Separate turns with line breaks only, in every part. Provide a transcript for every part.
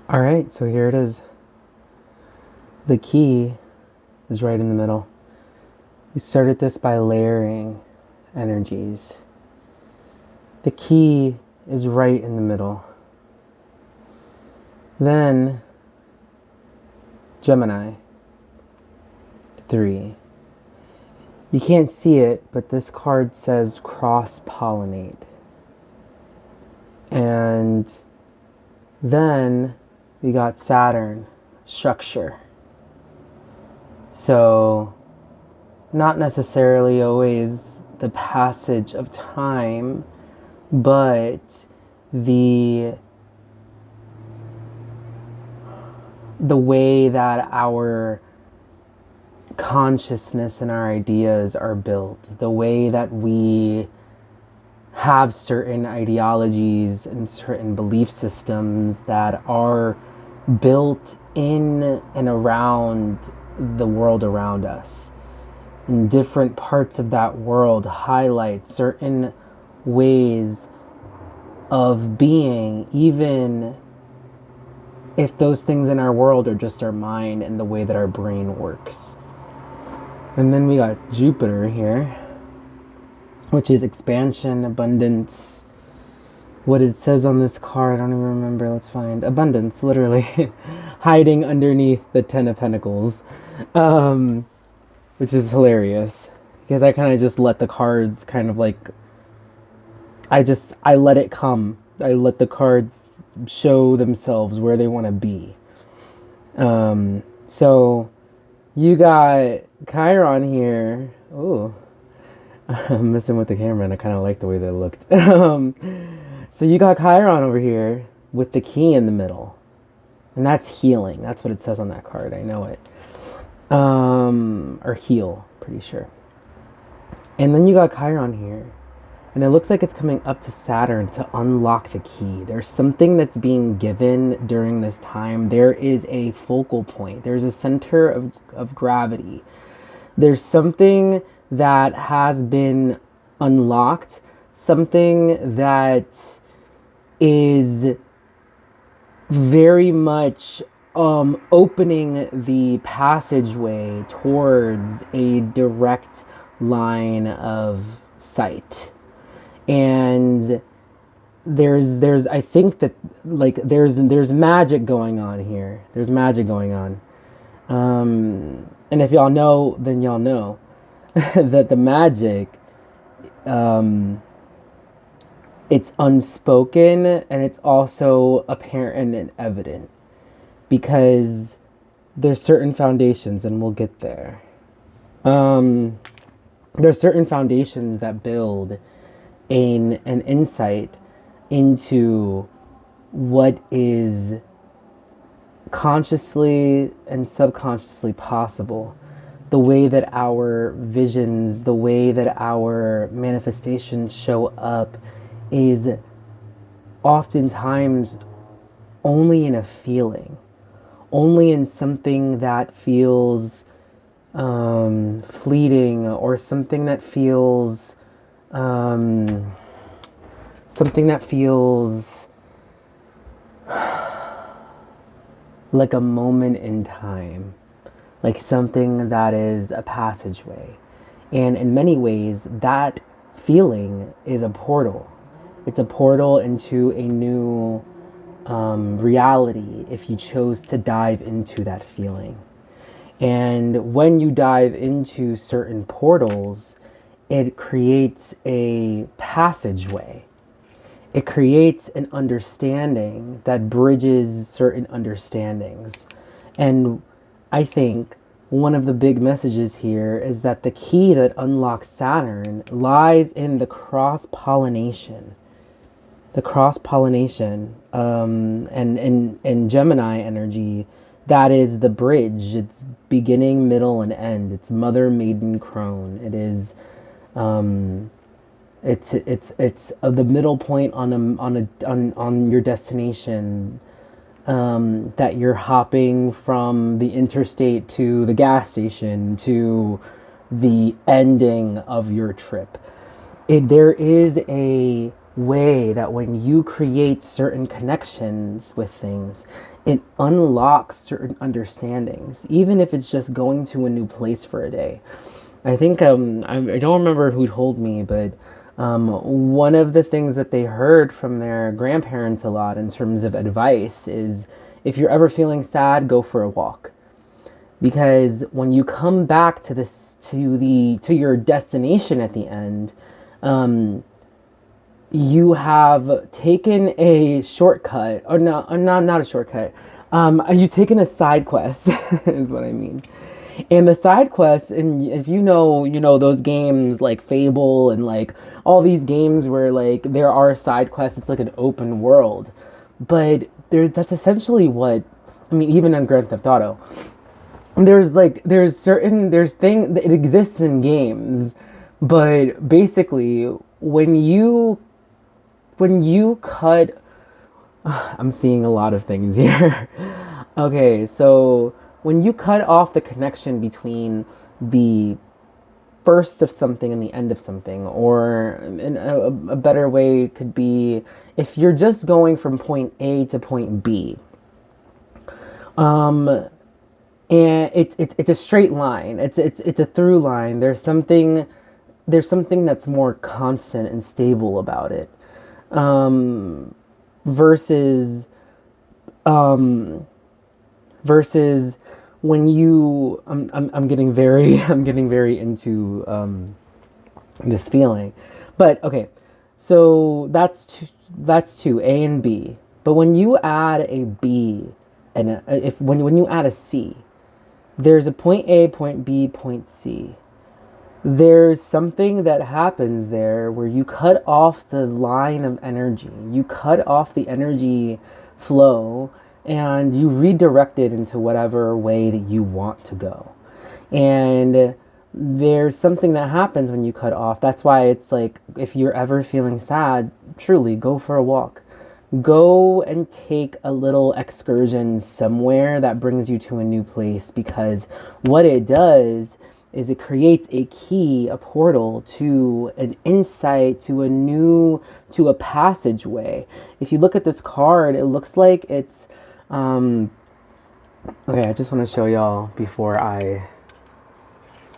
All right, so here it is. The key is right in the middle. We started this by layering energies. The key is right in the middle. Then Gemini, 3. You can't see it, but this card says cross-pollinate. And then we got Saturn, structure. So not necessarily always the passage of time, but the way that our consciousness and our ideas are built, the way that we have certain ideologies and certain belief systems that are built in and around the world around us. And different parts of that world highlight certain ways of being, even if those things in our world are just our mind and the way that our brain works. And then we got Jupiter here, which is expansion, abundance. What it says on this card, I don't even remember. Let's find abundance, literally hiding underneath the Ten of Pentacles, which is hilarious because I kind of just let the cards kind of like, I let it come. I let the cards show themselves where they want to be. So you got Chiron here. Oh, I'm messing with the camera and I kind of like the way that it looked. So you got Chiron over here with the key in the middle. And that's healing. That's what it says on that card. I know it. Or heal, pretty sure. And then you got Chiron here. And it looks like it's coming up to Saturn to unlock the key. There's something that's being given during this time. There is a focal point. There's a center of gravity. There's something that has been unlocked. Something that is very much opening the passageway towards a direct line of sight. And there's I think that like there's magic going on here. There's magic going on. And if y'all know, then y'all know that the magic, it's unspoken and it's also apparent and evident because there's certain foundations, and we'll get there. There's certain foundations that build an insight into what is consciously and subconsciously possible. The way that our visions, the way that our manifestations show up is oftentimes only in a feeling, only in something that feels fleeting, or something that feels like a moment in time, like something that is a passageway. And in many ways, that feeling is a portal. It's a portal into a new reality if you chose to dive into that feeling. And when you dive into certain portals, it creates a passageway. It creates an understanding that bridges certain understandings. And I think one of the big messages here is that the key that unlocks Saturn lies in the cross-pollination. The cross-pollination and Gemini energy, that is the bridge. It's beginning, middle, and end. It's mother, maiden, crone. It is it's the middle point on your destination, that you're hopping from the interstate to the gas station to the ending of your trip. There is a way that when you create certain connections with things, it unlocks certain understandings, even if it's just going to a new place for a day. I think I don't remember who told me, but one of the things that they heard from their grandparents a lot in terms of advice is if you're ever feeling sad, go for a walk. Because when you come back to this to your destination at the end, you have taken a shortcut, or not a shortcut. You've taken a side quest, is what I mean. And the side quests, and if you know those games like Fable and like all these games where like there are side quests, it's like an open world. But that's essentially what I mean. Even on Grand Theft Auto, there's thing that it exists in games, but basically when you cut, I'm seeing a lot of things here. Okay, so when you cut off the connection between the first of something and the end of something, or a better way could be if you're just going from point A to point B, and it's a straight line. It's a through line. There's something that's more constant and stable about it, versus um, versus when you I'm getting very I'm getting very into this feeling, but okay, so that's two A and B. But when you add a B and if when you add a C, there's a point A, point B, point C. There's something that happens there where you cut off the line of energy. You cut off the energy flow and you redirect it into whatever way that you want to go. And there's something that happens when you cut off. That's why it's like if you're ever feeling sad, truly go for a walk. Go and take a little excursion somewhere that brings you to a new place, because what it does is it creates a key, a portal to an insight, to a passageway. If you look at this card, it looks like it's, okay, I just want to show y'all before I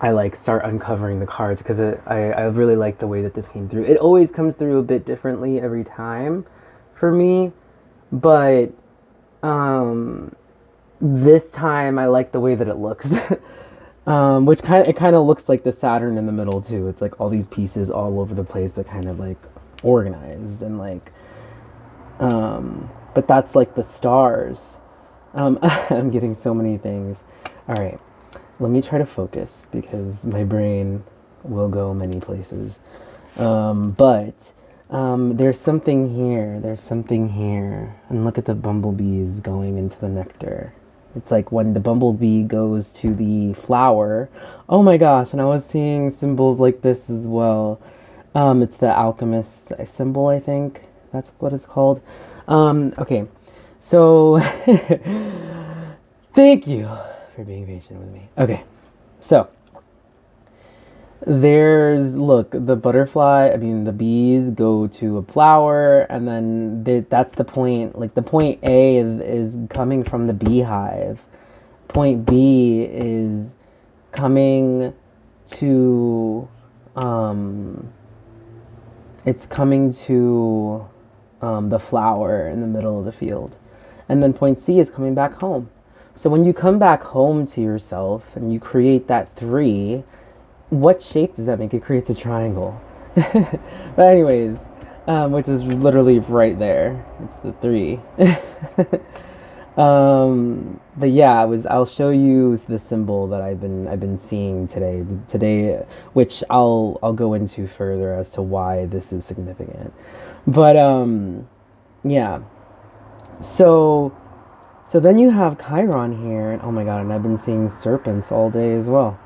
like start uncovering the cards, because I really like the way that this came through. It always comes through a bit differently every time for me, but this time I like the way that it looks. Which kind of looks like the Saturn in the middle too. It's like all these pieces all over the place, but kind of like organized and like. But that's like the stars. I'm getting so many things. All right, let me try to focus because my brain will go many places. But there's something here. There's something here, and look at the bumblebees going into the nectar. It's like when the bumblebee goes to the flower. Oh my gosh, and I was seeing symbols like this as well. It's the alchemist symbol, I think. That's what it's called. Okay, so thank you for being patient with me. Okay, so look, the butterfly, I mean, the bees go to a flower, and then that's the point. Like, the point A is coming from the beehive. Point B is coming to, it's coming to the flower in the middle of the field. And then point C is coming back home. So when you come back home to yourself and you create that three, what shape does that make? It creates a triangle. But anyways, which is literally right there. It's the three. But yeah, I'll show you the symbol that I've been seeing today, which I'll go into further as to why this is significant. But yeah. So then you have Chiron here, and oh my god, and I've been seeing serpents all day as well.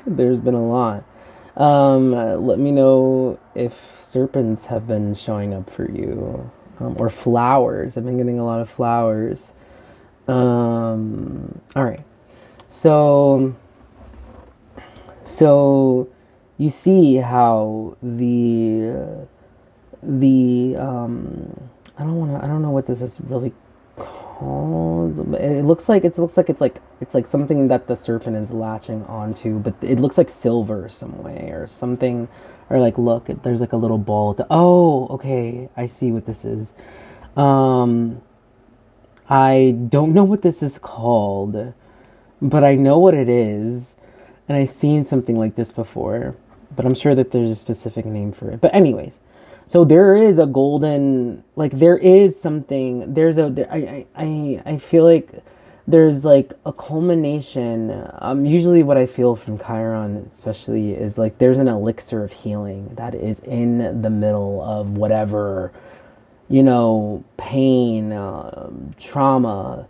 There's been a lot. Let me know if serpents have been showing up for you, or flowers. I've been getting a lot of flowers. All right. So you see how the I don't know what this is really called. But it looks like it's something that the serpent is latching onto, but it looks like silver some way or something. Or like, look, there's like a little ball at the, oh, okay, I see what this is. um I don't know what this is called, but I know what it is, and I've seen something like this before, but I'm sure that there's a specific name for it. But anyways, so there is a golden, like there is something. There's a I feel like there's like a culmination. Usually what I feel from Chiron, especially, is like there's an elixir of healing that is in the middle of whatever, pain, trauma,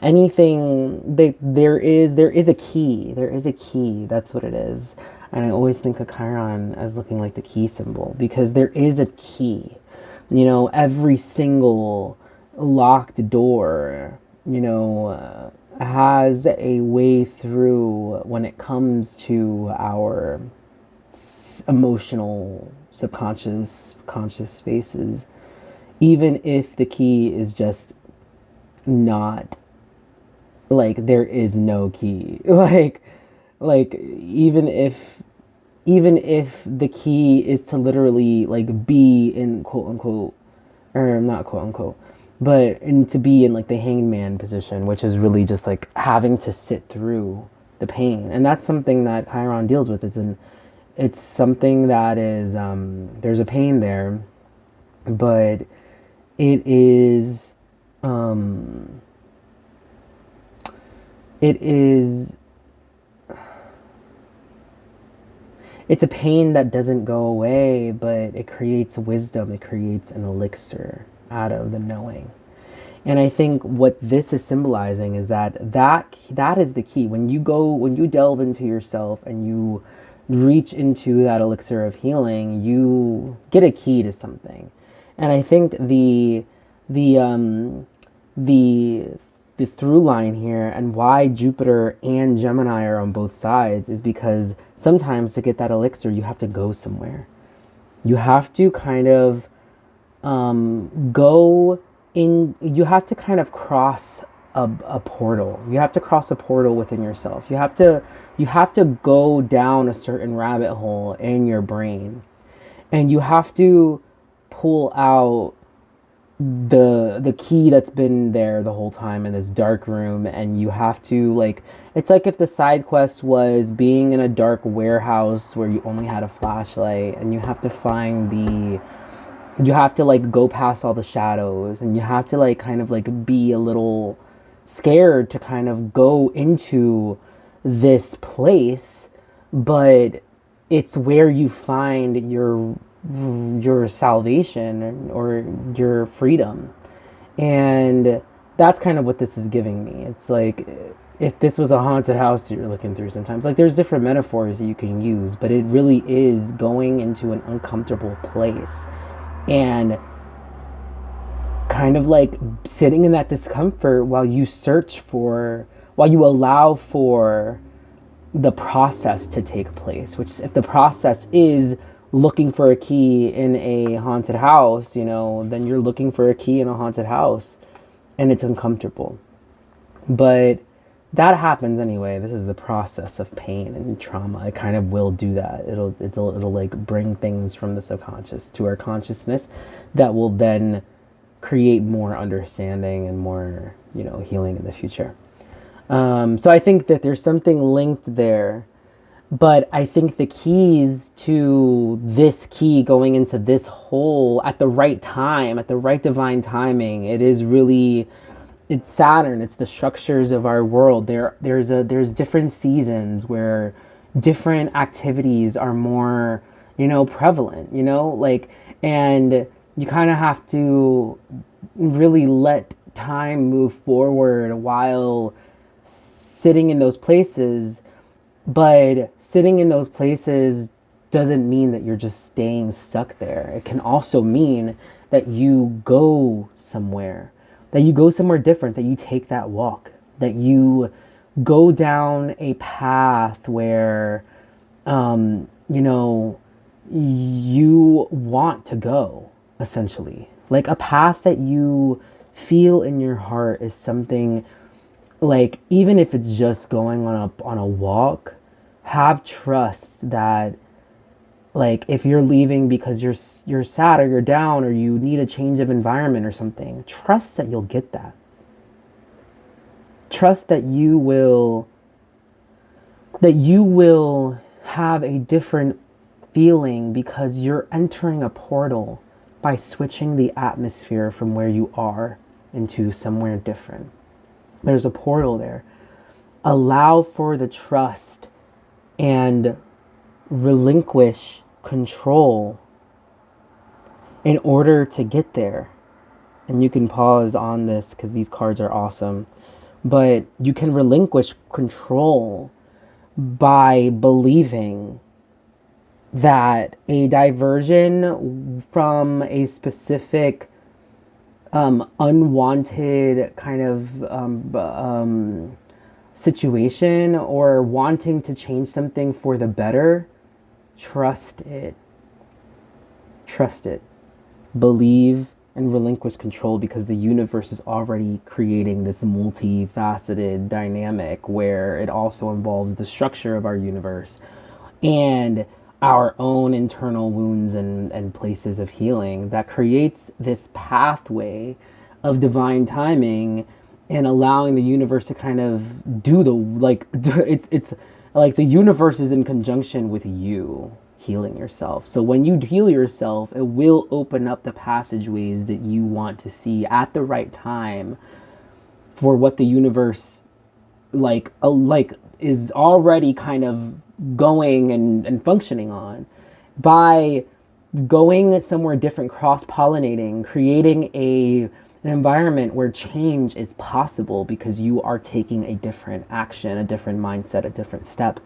anything. There is a key. There is a key. That's what it is. And I always think of Chiron as looking like the key symbol because there is a key. Every single locked door, has a way through when it comes to our emotional, subconscious, conscious spaces, even if the key is just not, like, there is no key. Like even if the key is to literally like be in quote unquote, or not quote unquote, but to be in like the hangman position, which is really just like having to sit through the pain. And that's something that Chiron deals with. It's something that is, there's a pain there, but it is, um, it is, it's a pain that doesn't go away, but it creates wisdom. It creates an elixir out of the knowing. And I think what this is symbolizing is that is the key. When you delve into yourself and you reach into that elixir of healing, you get a key to something. And I think the the through line here and why Jupiter and Gemini are on both sides is because sometimes to get that elixir, you have to go somewhere. You have to kind of, go in, you have to kind of cross a portal. You have to cross a portal within yourself. You have to go down a certain rabbit hole in your brain, and you have to pull out the key that's been there the whole time in this dark room. And you have to, like, it's like if the side quest was being in a dark warehouse where you only had a flashlight, and you have to like go past all the shadows, and you have to like kind of like be a little scared to kind of go into this place, but it's where you find your salvation or your freedom. And that's kind of what this is giving me. It's like if this was a haunted house that you're looking through sometimes, like there's different metaphors that you can use, but it really is going into an uncomfortable place and kind of like sitting in that discomfort while you allow for the process to take place. Which, if the process is looking for a key in a haunted house, then you're looking for a key in a haunted house, and it's uncomfortable. But that happens anyway. This is the process of pain and trauma. It kind of will do that. It'll like bring things from the subconscious to our consciousness that will then create more understanding and more, healing in the future. So I think that there's something linked there, but I think the keys to this key going into this hole at the right time, at the right divine timing, it's Saturn. It's the structures of our world. There's different seasons where different activities are more, prevalent, like, and you kind of have to really let time move forward while sitting in those places. But sitting in those places doesn't mean that you're just staying stuck there. It can also mean that you go somewhere, different, that you take that walk, that you go down a path where, you know, you want to go, essentially. Like a path that you feel in your heart is something, like, even if it's just going on a walk, have trust that, like, if you're leaving because you're sad or you're down or you need a change of environment or something, trust that you'll get that. Trust that you will have a different feeling because you're entering a portal by switching the atmosphere from where you are into somewhere different. There's a portal there. Allow for the trust and relinquish control in order to get there. And you can pause on this because these cards are awesome. But you can relinquish control by believing that a diversion from a specific unwanted kind of situation or wanting to change something for the better, trust it. Trust it. Believe and relinquish control because the universe is already creating this multifaceted dynamic where it also involves the structure of our universe and our own internal wounds and places of healing that creates this pathway of divine timing and allowing the universe to kind of do the, like, it's like the universe is in conjunction with you healing yourself. So when you heal yourself, it will open up the passageways that you want to see at the right time for what the universe like is already kind of going and functioning on. By going somewhere different, cross-pollinating, creating an environment where change is possible because you are taking a different action, a different mindset, a different step.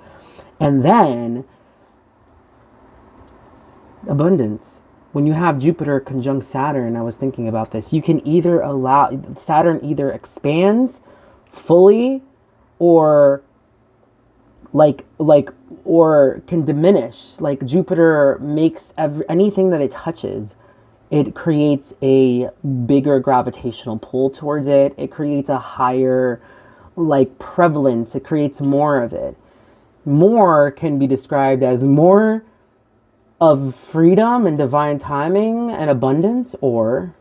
And then abundance. When you have Jupiter conjunct Saturn, I was thinking about this, you can either allow, Saturn either expands fully or or can diminish. Like Jupiter makes anything that it touches, it creates a bigger gravitational pull towards it. It creates a higher prevalence. It creates more of it. More can be described as more of freedom and divine timing and abundance, or